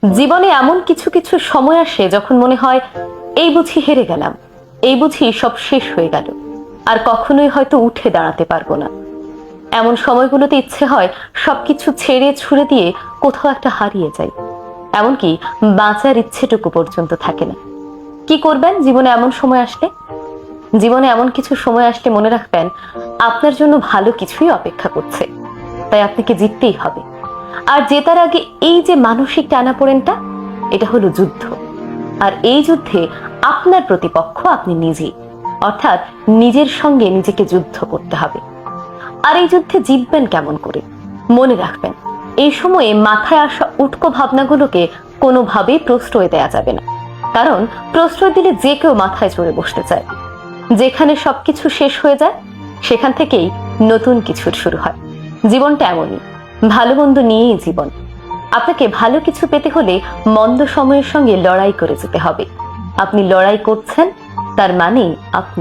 জীবনে এমন কিছু কিছু সময় আসে যখন মনে হয় এই বুঝি হেরে গেলাম, এই বুঝি সব শেষ হয়ে গেল, আর কখনোই হয়তো উঠে দাঁড়াতে পারবো না। এমন সময়গুলোতে ইচ্ছে হয় সবকিছু ছেড়ে ছুড়ে দিয়ে কোথাও একটা হারিয়ে যাই, এমনকি বাঁচার ইচ্ছেটুকু পর্যন্ত থাকে না। কি করবেন জীবনে এমন সময় আসলে? জীবনে এমন কিছু সময় আসলে মনে রাখবেন আপনার জন্য ভালো কিছুই অপেক্ষা করছে, তাই আপনাকে জিততেই হবে। আর জেতার আগে এই যে মানসিক টানাপোড়েনটা, এটা হলো যুদ্ধ। আর এই যুদ্ধে আপনার প্রতিপক্ষ আপনি নিজেই, অর্থাৎ নিজের সঙ্গে নিজেকে যুদ্ধ করতে হবে। আর এই যুদ্ধে জিতবেন কেমন করে? মনে রাখবেন, এই সময়ে মাথায় আসা উটকো ভাবনাগুলোকে কোনোভাবেই প্রশ্রয় দেয়া যাবে না, কারণ প্রশ্রয় দিলে যে কেউ মাথায় চড়ে বসতে চায়। যেখানে সবকিছু শেষ হয়ে যায়, সেখান থেকেই নতুন কিছুর শুরু হয়। জীবনটা এমনই, ভালো মন্দ নিয়েই জীবন। আপনাকে ভালো কিছু পেতে হলে মন্দ সময়ের সঙ্গে লড়াই করে যেতে হবে। আপনি লড়াই করছেন, তার মানে আপনি